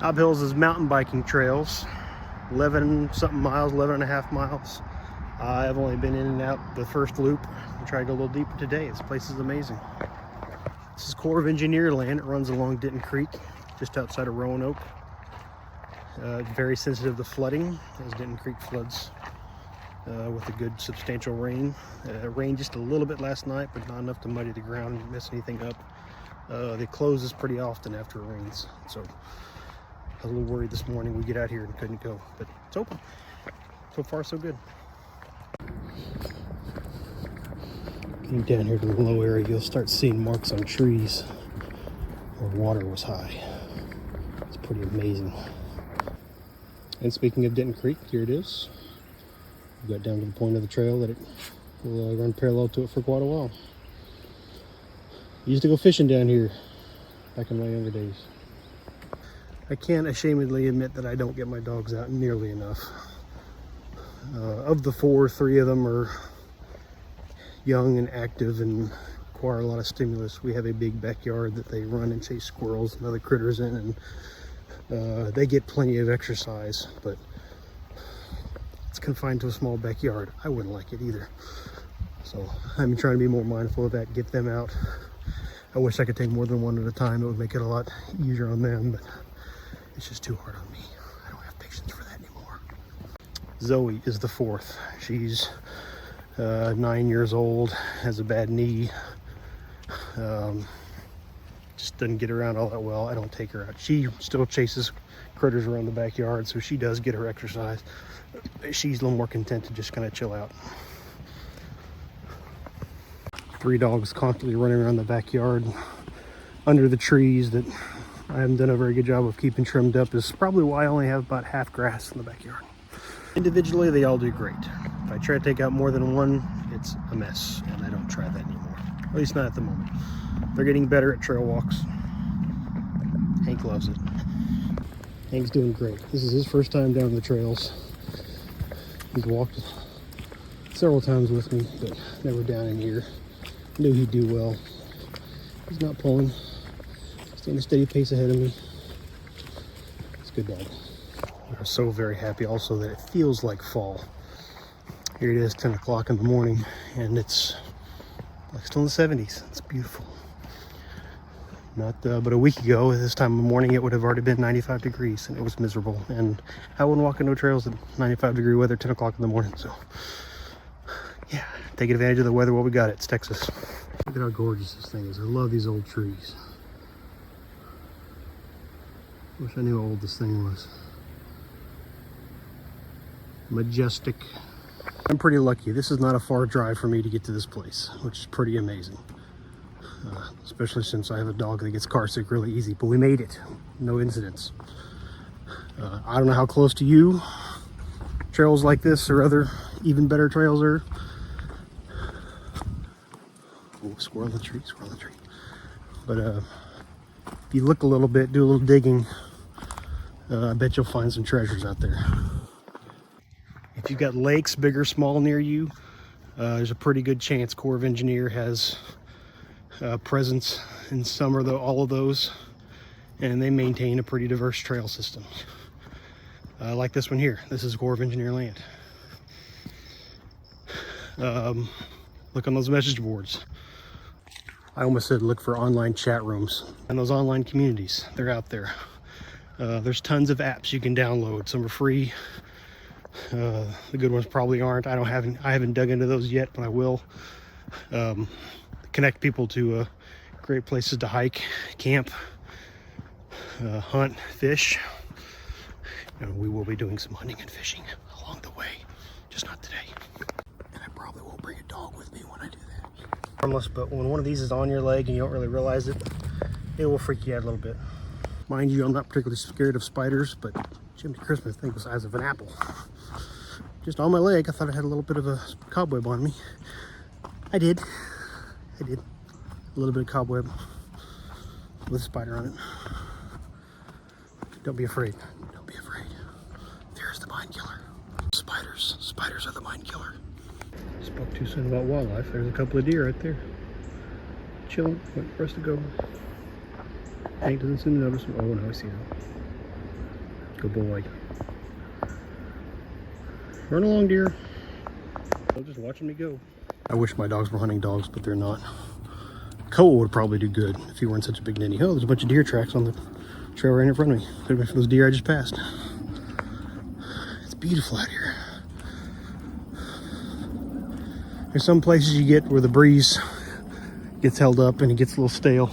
Hob Hills is mountain biking trails, 11 something miles, 11 and a half miles. I've only been in and out the first loop. I'm trying to go a little deeper today. This place is amazing. This is Corps of Engineer land. It runs along Denton Creek, just outside of Roanoke. Very sensitive to flooding, as Denton Creek floods with a good substantial rain. Rained just a little bit last night, but not enough to muddy the ground and mess anything up. It closes pretty often after it rains, so I was a little worried this morning. We get out here and couldn't go, but it's open. So far, so good. Getting down here to the low area, you'll start seeing marks on trees where water was high. It's pretty amazing. And speaking of Denton Creek, here it is. We got down to the point of the trail that it will run parallel to it for quite a while. Used to go fishing down here back in my younger days. I can't ashamedly admit that I don't get my dogs out nearly enough. Of the four, three of them are young and active and require a lot of stimulus. We have a big backyard that they run and chase squirrels and other critters in, and they get plenty of exercise, but it's confined to a small backyard. I wouldn't like it either. So I'm trying to be more mindful of that, get them out. I wish I could take more than one at a time. It would make it a lot easier on them, but it's just too hard on me. I don't have patience for that anymore. Zoe is the fourth. She's 9 years old, has a bad knee. Just doesn't get around all that well. I don't take her out. She still chases critters around the backyard, so she does get her exercise. She's a little more content to just kind of chill out. 3 dogs constantly running around the backyard under the trees that I haven't done a very good job of keeping trimmed up. Is probably why I only have about half grass in the backyard. Individually, they all do great. If I try to take out more than one, it's a mess, and I don't try that anymore. At least not at the moment. They're getting better at trail walks. Hank loves it. Hank's doing great. This is his first time down the trails. He's walked several times with me, but never down in here. Knew he'd do well. He's not pulling. Staying a steady pace ahead of me. It's a good dog. I'm so very happy also that it feels like fall. Here it is, 10 o'clock in the morning, and it's like still in the 70s. It's beautiful. Not but a week ago at this time of the morning it would have already been 95 degrees and it was miserable, and I wouldn't walk into trails in 95 degree weather 10 o'clock in the morning. So yeah, taking advantage of the weather while we got it. It's Texas. Look at how gorgeous this thing is. I love these old trees. Wish I knew how old this thing was. Majestic. I'm pretty lucky. This is not a far drive for me to get to this place, which is pretty amazing. Especially since I have a dog that gets car sick really easy, but we made it. No incidents. I don't know how close to you trails like this or other even better trails are. Oh, squirrel in the tree, squirrel in the tree. But if you look a little bit, do a little digging, I bet you'll find some treasures out there. If you've got lakes, big or small, near you, there's a pretty good chance Corps of Engineer has presence in some or all of those, and they maintain a pretty diverse trail system. Like this one here. This is Corps of Engineer land. Look on those message boards. I almost said look for online chat rooms and those online communities. They're out there. There's tons of apps you can download. Some are free. The good ones probably aren't. I haven't dug into those yet, but I will. Connect people to great places to hike, camp, hunt, fish. We will be doing some hunting and fishing along the way, just not today. And I probably won't bring a dog with me when I do that. Harmless, but when one of these is on your leg and you don't really realize it, it will freak you out a little bit. Mind you, I'm not particularly scared of spiders, but Jimmy Christmas thing was the size of an apple. Just on my leg, I thought it had a little bit of a cobweb on me. I did. A little bit of cobweb with a spider on it. Don't be afraid. Don't be afraid. Fear is the mind killer. Spiders are the mind killer. Spoke too soon about wildlife. There's a couple of deer right there. Chilling, waiting for us to go. Hank doesn't seem to notice them. Oh, no, I see them. Good boy. Run along, dear. They're just watching me go. I wish my dogs were hunting dogs, but they're not. Cole would probably do good if he weren't such a big ninny. Oh, there's a bunch of deer tracks on the trail right in front of me. Could have been for those deer I just passed. It's beautiful out here. There's some places you get where the breeze gets held up and it gets a little stale.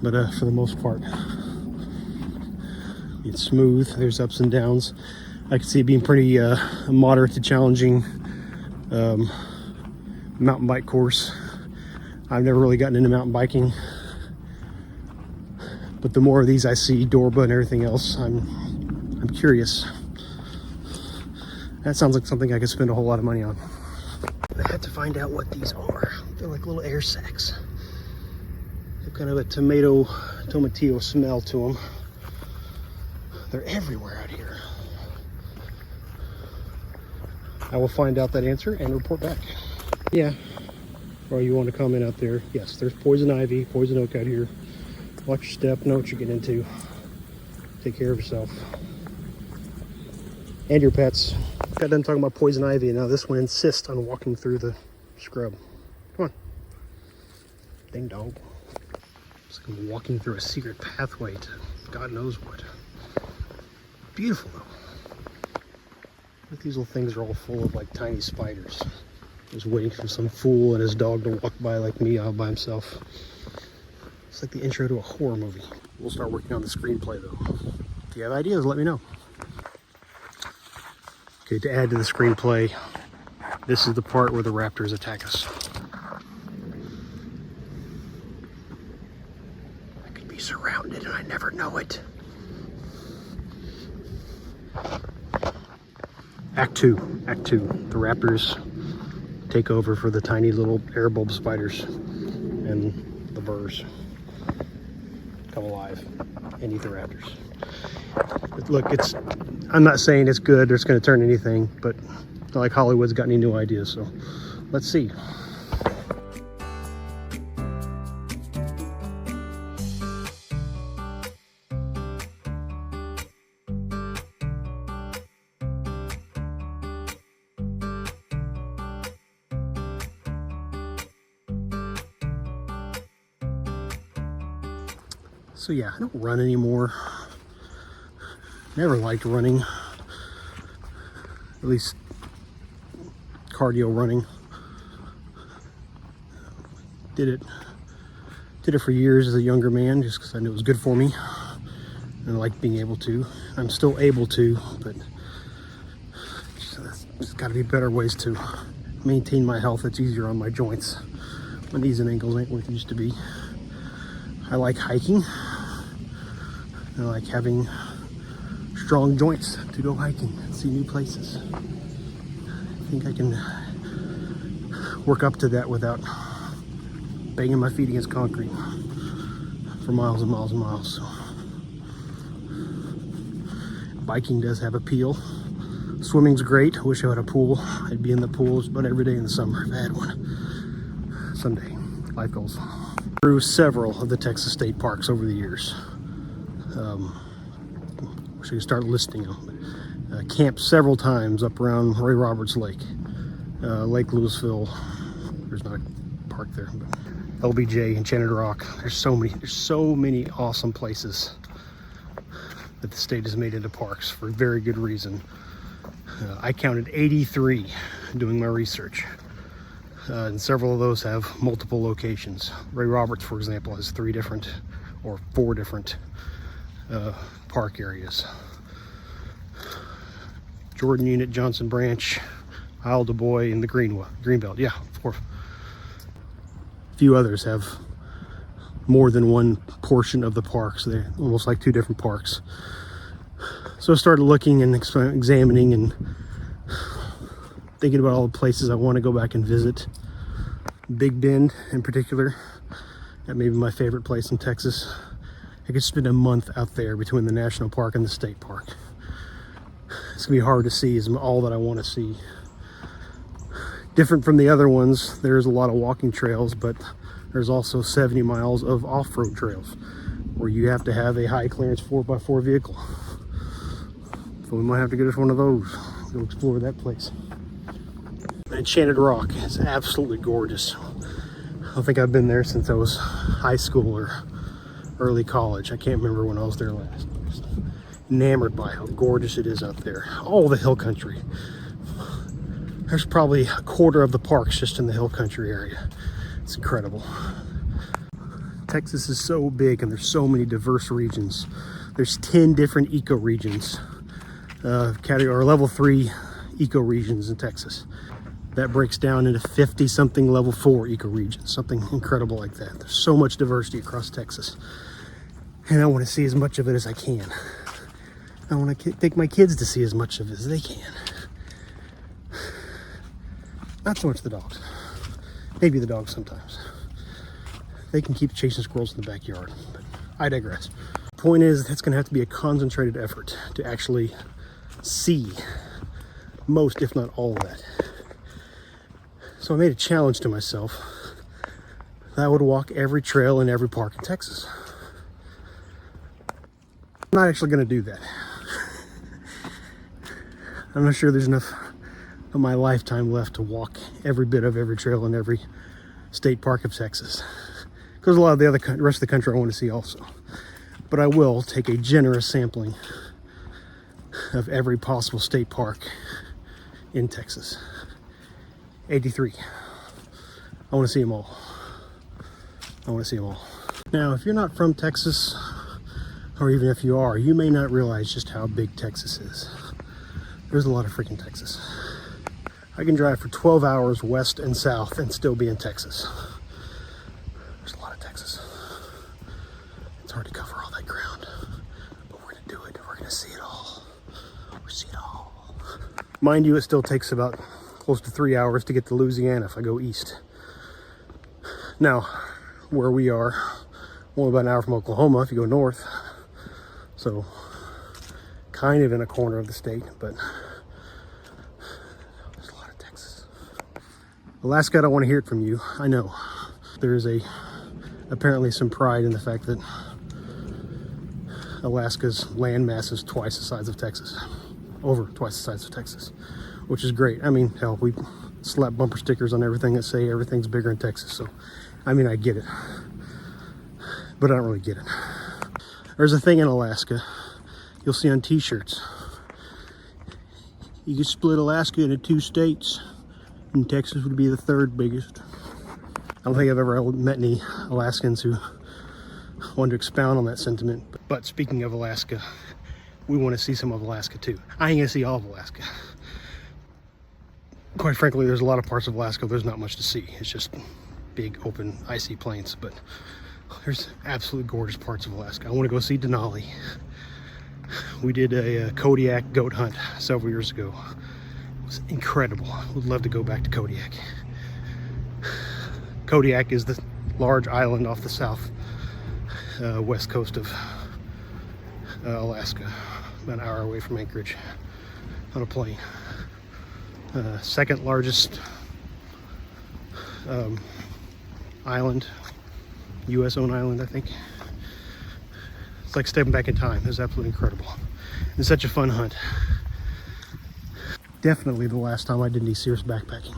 But for the most part, it's smooth. There's ups and downs. I can see it being pretty moderate to challenging mountain bike course. I've never really gotten into mountain biking, but the more of these I see, Dorba and everything else, I'm curious. That sounds like something I could spend a whole lot of money on. I have to find out what these are. They're like little air sacs. They're kind of a tomatillo smell to them. They're everywhere out here. I will find out that answer and report back. Yeah. Or you want to comment out there? Yes, there's poison ivy, poison oak out here. Watch your step, know what you get into. Take care of yourself. And your pets. Got done talking about poison ivy, and now this one insists on walking through the scrub. Come on. Ding dong. It's like I'm walking through a secret pathway to God knows what. Beautiful though. Look, these little things are all full of like tiny spiders. Just waiting for some fool and his dog to walk by like me all by himself. It's like the intro to a horror movie. We'll start working on the screenplay though. If you have ideas, let me know. Okay, to add to the screenplay, this is the part where the raptors attack us. I could be surrounded and I never know it. Act 2. The raptors take over for the tiny little air bulb spiders, and the burrs come alive and eat the raptors. But look, I'm not saying it's good or it's going to turn anything, but not like Hollywood's got any new ideas, so let's see. So yeah, I don't run anymore. Never liked running, at least cardio running. Did it for years as a younger man just because I knew it was good for me and I liked being able to. I'm still able to, but there's got to be better ways to maintain my health that's easier on my joints. My knees and ankles ain't what they used to be. I like hiking. I like having strong joints to go hiking and see new places. I think I can work up to that without banging my feet against concrete for miles and miles and miles. So, biking does have appeal. Swimming's great. I wish I had a pool. I'd be in the pools about every day in the summer if I had one. Someday. Life goals. Through several of the Texas state parks over the years. Wish I could start listing them. Camped several times up around Roy Roberts Lake, Lake Louisville. There's not a park there, but LBJ, Enchanted Rock. There's so many awesome places that the state has made into parks for very good reason. I counted 83 doing my research, and several of those have multiple locations. Roy Roberts, for example, has 4 different park areas. Jordan Unit, Johnson Branch, Isle du Bois, and the Greenbelt. Yeah, a few others have more than one portion of the park, so they're almost like 2 different parks. So I started looking and examining and thinking about all the places I want to go back and visit. Big Bend in particular, that may be my favorite place in Texas. I could spend a month out there between the national park and the state park. It's gonna be hard to see, is all that I want to see. Different from the other ones, there's a lot of walking trails, but there's also 70 miles of off-road trails where you have to have a high clearance 4x4 vehicle. So we might have to get us one of those. Go explore that place. Enchanted Rock is absolutely gorgeous. I think I've been there since I was high school or early college. I can't remember when I was there last. Just enamored by how gorgeous it is out there. All the hill country. There's probably a quarter of the parks just in the hill country area. It's incredible. Texas is so big and there's so many diverse regions. There's 10 different ecoregions, category or level 3 ecoregions in Texas. That breaks down into 50 something level 4 ecoregions, something incredible like that. There's so much diversity across Texas. And I want to see as much of it as I can. I want to take my kids to see as much of it as they can. Not so much the dogs. Maybe the dogs sometimes. They can keep chasing squirrels in the backyard, but I digress. Point is, that's gonna have to be a concentrated effort to actually see most, if not all of that. So I made a challenge to myself that I would walk every trail in every park in Texas. I'm not actually gonna do that. I'm not sure there's enough of my lifetime left to walk every bit of every trail in every state park of Texas. Because a lot of the rest of the country I want to see also. But I will take a generous sampling of every possible state park in Texas. 83. I want to see them all. I want to see them all. Now, if you're not from Texas, or even if you are, you may not realize just how big Texas is. There's a lot of freaking Texas. I can drive for 12 hours west and south and still be in Texas. There's a lot of Texas. It's hard to cover all that ground, but we're gonna do it. We're gonna see it all. We'll see it all. Mind you, it still takes about close to 3 hours to get to Louisiana if I go east. Now, where we are, only about an hour from Oklahoma if you go north. So, kind of in a corner of the state, but Alaska, I don't want to hear it from you. I know. There is apparently some pride in the fact that Alaska's land mass is twice the size of Texas. Over twice the size of Texas, which is great. I mean, hell, we slap bumper stickers on everything that say everything's bigger in Texas. So, I mean, I get it, but I don't really get it. There's a thing in Alaska you'll see on t-shirts. You can split Alaska into 2 states. And Texas would be the 3rd biggest. I don't think I've ever met any Alaskans who want to expound on that sentiment. But speaking of Alaska, we want to see some of Alaska too. I ain't gonna see all of Alaska. Quite frankly, there's a lot of parts of Alaska there's not much to see. It's just big, open, icy plains. But there's absolutely gorgeous parts of Alaska. I want to go see Denali. We did a Kodiak goat hunt several years ago. It was incredible. I would love to go back to Kodiak. Kodiak is the large island off the south west coast of Alaska, about an hour away from Anchorage on a plane. Second largest island, US owned island, I think. It's like stepping back in time. It was absolutely incredible. It's such a fun hunt. Definitely the last time I did any serious backpacking.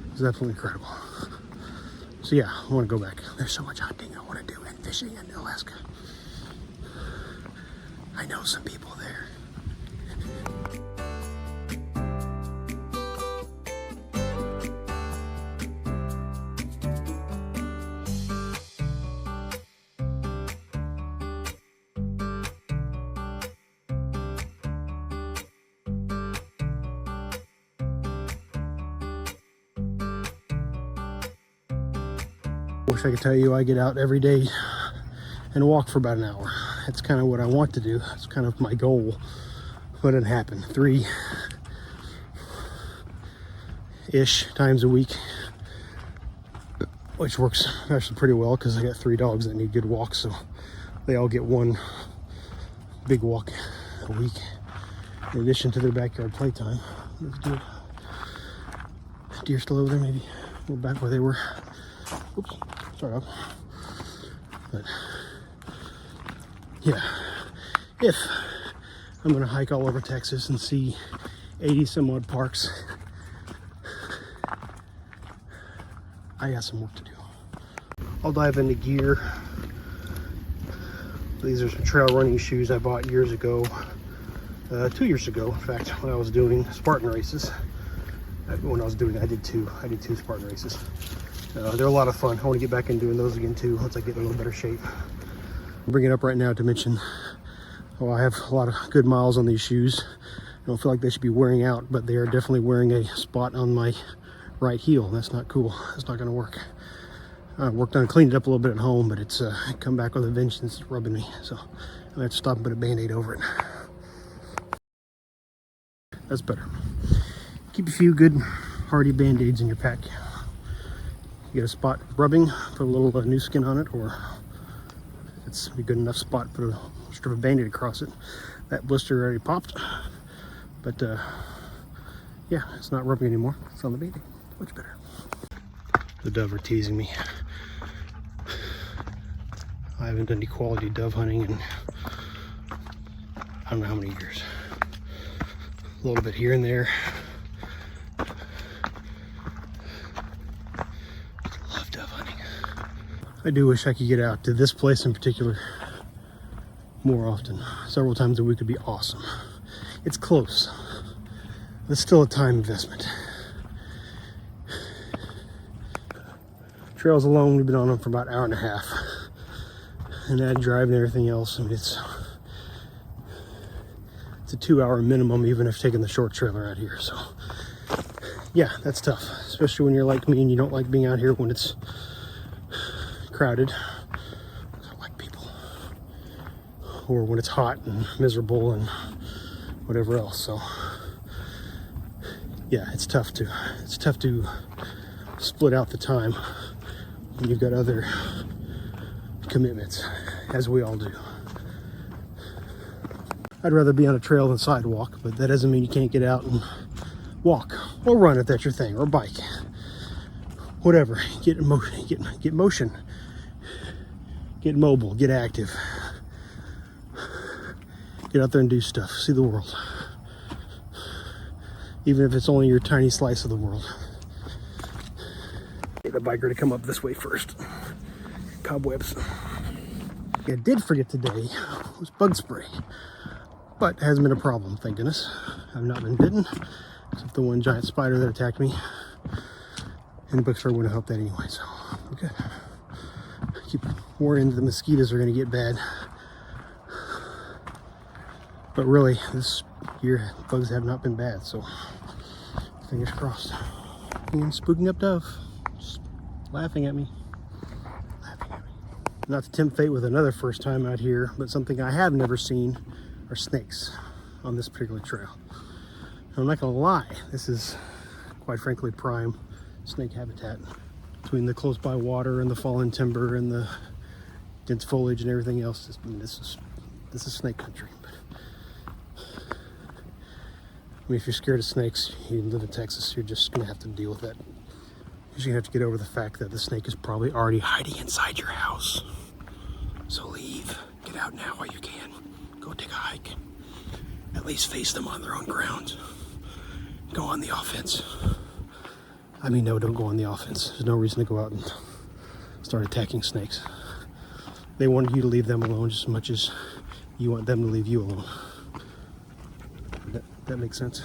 It was absolutely incredible. So yeah, I want to go back. There's so much hunting I want to do and fishing in Alaska. I know some people there. Wish I could tell you I get out every day and walk for about an hour. That's kind of what I want to do. That's kind of my goal, but it didn't happen. 3-ish times a week, which works actually pretty well because I got 3 dogs that need good walks, so they all get one big walk a week in addition to their backyard playtime. Deer still over there, maybe we're back where they were. Oops, sorry. But yeah, if I'm gonna hike all over Texas and see 80 some odd parks, I got some work to do. I'll dive into gear. These are some trail running shoes I bought years ago, 2 years ago, in fact, when I was doing Spartan races. When I was doing, I did two Spartan races. They're a lot of fun. I want to get back into doing those again too, once I get in a little better shape. I'm bringing it up right now to mention, oh, I have a lot of good miles on these shoes. I don't feel like they should be wearing out, but they are definitely wearing a spot on my right heel. That's not cool. That's not going to work. I worked on cleaned it up a little bit at home, but it's come back with a vengeance. It's rubbing me, so I'm gonna have to stop and put a band-aid over it. That's better. Keep a few good hardy band-aids in your pack. You get a spot rubbing, put a little new skin on it, or if it's a good enough spot, put a strip of band-aid across it. That blister already popped, but yeah, it's not rubbing anymore. It's on the band-aid. Much better. The dove are teasing me. I haven't done any quality dove hunting in I don't know how many years. A little bit here and there. Love dove hunting. I do wish I could get out to this place in particular more often. Several times a week would be awesome. It's close. It's still a time investment. Trails alone, we've been on them for about an hour and a half. And that drive and everything else, I mean, it's a 2 hour minimum, even if taking the short trailer out here. So yeah, that's tough, especially when you're like me and you don't like being out here when it's crowded. I don't like people, or when it's hot and miserable and whatever else. So yeah, it's tough to split out the time when you've got other commitments, as we all do. I'd rather be on a trail than sidewalk, but that doesn't mean you can't get out and walk or run if that's your thing, or bike, whatever. Get motion, get mobile, get active, get out there and do stuff, see the world, even if it's only your tiny slice of the world. Get the biker to come up this way first. Cobwebs. I did forget today was bug spray, but it hasn't been a problem, thank goodness. I've not been bitten, except the one giant spider that attacked me, and the bug spray wouldn't help that anyway, so okay. Keep worrying that the mosquitoes are going to get bad, but really this year bugs have not been bad, so fingers crossed. And spooking up Dove, just laughing at me. Not to tempt fate with another first time out here, but something I have never seen are snakes on this particular trail. And I'm not gonna lie, this is quite frankly prime snake habitat. Between the close by water and the fallen timber and the dense foliage and everything else, I mean, this is snake country. I mean, if you're scared of snakes, you live in Texas, you're just gonna have to deal with that. You're gonna have to get over the fact that the snake is probably already hiding inside your house. So leave, get out now while you can. Go take a hike. At least face them on their own ground. Go on the offense. I mean, no, don't go on the offense. There's no reason to go out and start attacking snakes. They wanted you to leave them alone just as much as you want them to leave you alone. That makes sense?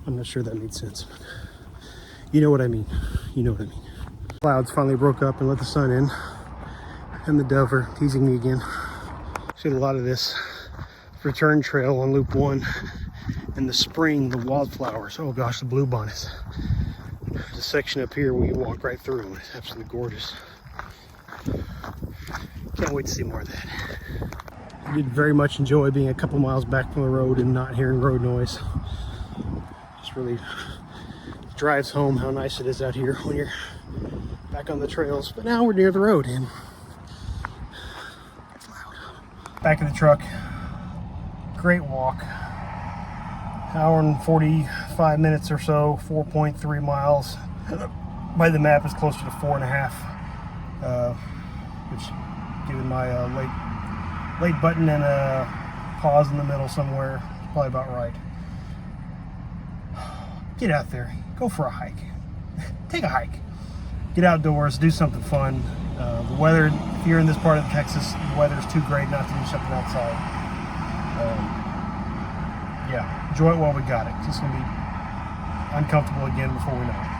I'm not sure that made sense, but you know what I mean. You know what I mean. Clouds finally broke up and let the sun in, and the dove are teasing me again. Seen a lot of this return trail on Loop 1. In the spring, the wildflowers. Oh gosh, the bluebonnets. There's a section up here where you walk right through them. It's absolutely gorgeous. Can't wait to see more of that. I did very much enjoy being a couple miles back from the road and not hearing road noise. Just really drives home how nice it is out here when you're back on the trails. But now we're near the road and it's loud. Back in the truck. Great walk. Hour and 45 minutes or so, 4.3 miles. By the map is closer to 4.5, which given my late late button and a pause in the middle somewhere. Probably about right. Get out there. Go for a hike. Take a hike. Get outdoors. Do something fun. The weather, if you're in this part of Texas, the weather's too great not to do something outside. Yeah, enjoy it while we got it. It's going to be uncomfortable again before we know it.